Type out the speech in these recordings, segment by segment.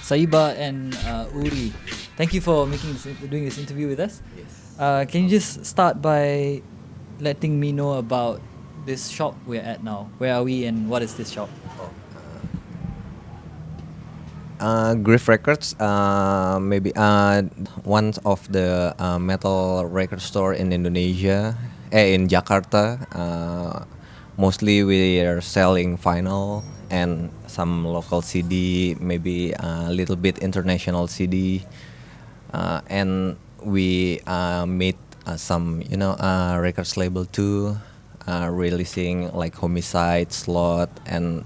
Saiba and Uri. Thank you for doing this interview with us. Yes. Can you just start by letting me know about this shop we're at now? Where are we and what is this shop? Grieve Records, maybe one of the metal record store in Indonesia, in Jakarta. Mostly we are selling vinyl and some local CD, maybe a little bit international CD, and we made some records label too, releasing like Homicide, Slot, and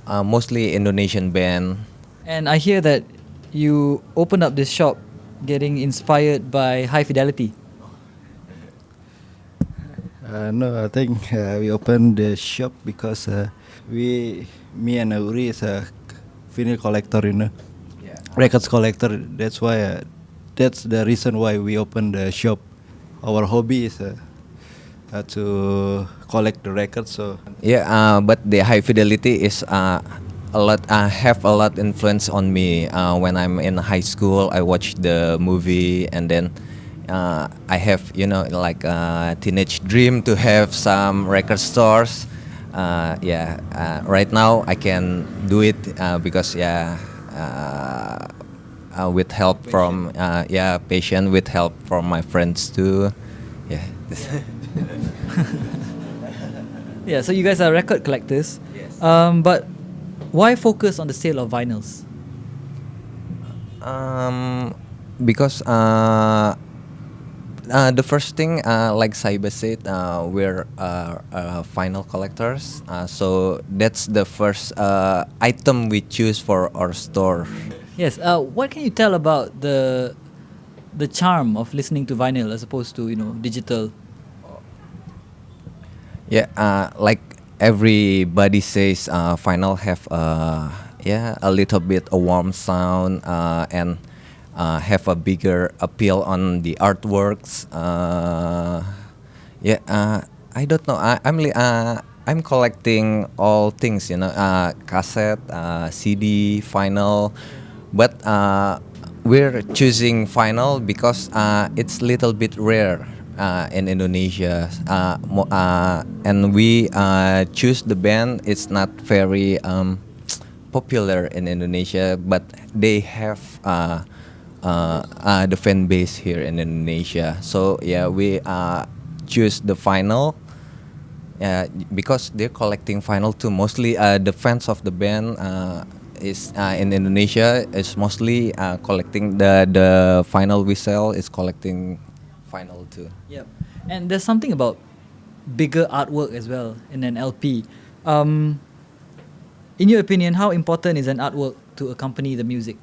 mostly Indonesian band. And I hear that you opened up this shop getting inspired by High Fidelity. No, I think we opened the shop because me and Uri is a vinyl collector, Yeah. records collector. That's why, that's the reason why we opened the shop. Our hobby is to collect the records. So Yeah, but the High Fidelity is have a lot influence on me. When I'm in high school, I watched the movie, and then I have like a teenage dream to have some record stores. Right now I can do it because with help from patient, with help from my friends too. Yeah. Yeah, so you guys are record collectors. Yes. But why focus on the sale of vinyls? Because the first thing, like Saiba said, we're vinyl collectors. So that's the first item we choose for our store. Yes. What can you tell about the charm of listening to vinyl as opposed to digital? Yeah, like everybody says, vinyl have a little bit a warm sound and have a bigger appeal on the artworks. I don't know. I'm collecting all things, cassette, CD, vinyl, but we're choosing vinyl because it's little bit rare in Indonesia, and we choose the band. It's not very popular in Indonesia, but they have the fan base here in Indonesia. So yeah, we choose the vinyl because they're collecting vinyl too. Mostly the fans of the band is in Indonesia is mostly collecting the vinyl we sell is collecting vinyl too. Yep. And there's something about bigger artwork as well in an LP. In your opinion, how important is an artwork to accompany the music?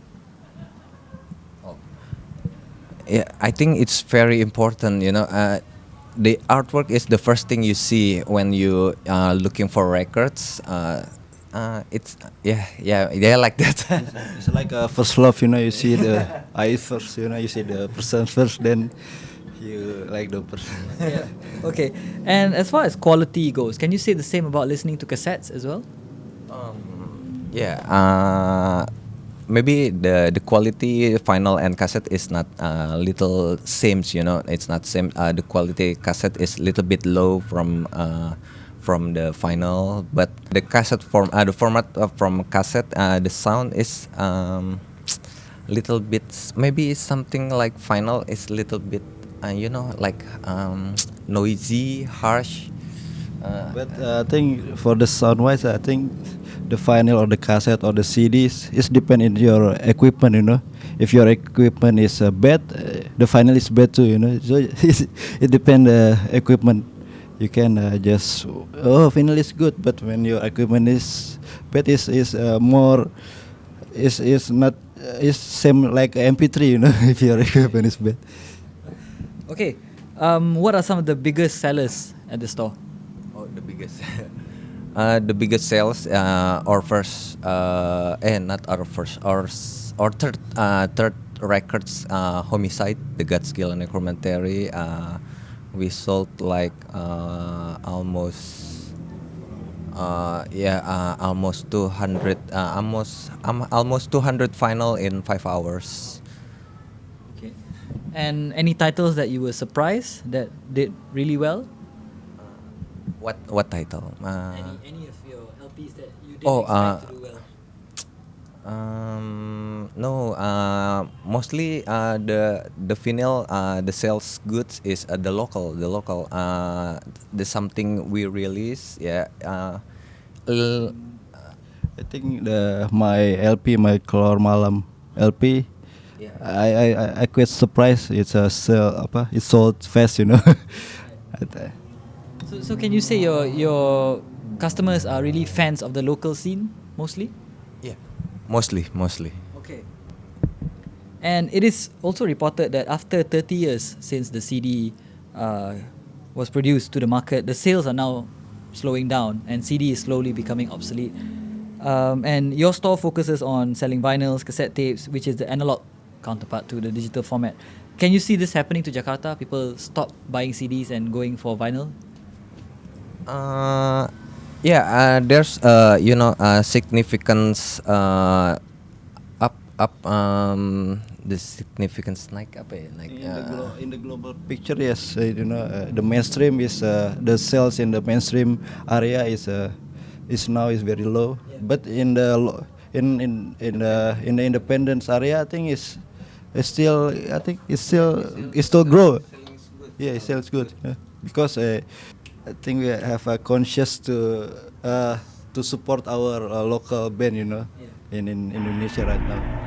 Yeah, I think it's very important. The artwork is the first thing you see when you looking for records. It's like that. it's like a first love, you see the eyes first, you see the person first, then you like the person. Yeah. Okay. And as far as quality goes, can you say the same about listening to cassettes as well? Maybe the quality vinyl and cassette is not little same. It's not same. The quality cassette is little bit low from the vinyl, but the cassette the format from cassette, the sound is little bit, maybe something like vinyl is little bit like noisy, harsh. But I think for the sound wise, I think the vinyl or the cassette or the CDs is depend on your equipment. If your equipment is bad, the vinyl is bad too. So it depends the equipment. You can just vinyl is good, but when your equipment is bad, is more is not is same like MP3. If your equipment is bad. Okay. What are some of the biggest sellers at the store? Oh, the biggest. The biggest sales, our first, not our first, our third records, Homicide, The God Skill and Necromentary. We sold like almost Almost 200. Almost 200 final in 5 hours. Okay. And any titles that you were surprised that did really well? What title? Any of your LPs that you didn't oh, expect to do well? No. Mostly the vinyl, the sales goods is the local. The something we release. Yeah. I think my LP, my Keluar Malam LP, Yeah. I quite surprised. It's a it's sold fast, you know. So can you say your customers are really fans of the local scene mostly? Yeah. Mostly. Okay. And it is also reported that after 30 years since the CD was produced to the market, the sales are now slowing down and CD is slowly becoming obsolete. And your store focuses on selling vinyls, cassette tapes, which is the analog counterpart to the digital format. Can you see this happening to Jakarta? People stop buying CDs and going for vinyl? There's significance up the significance like apa ya, like In the global picture, yes, the mainstream is the sales in the mainstream area is now very low, but in the in the independence area, I think it's still grow. Yeah, it sells good, because I think we have a conscious to support our local band, in Indonesia right now.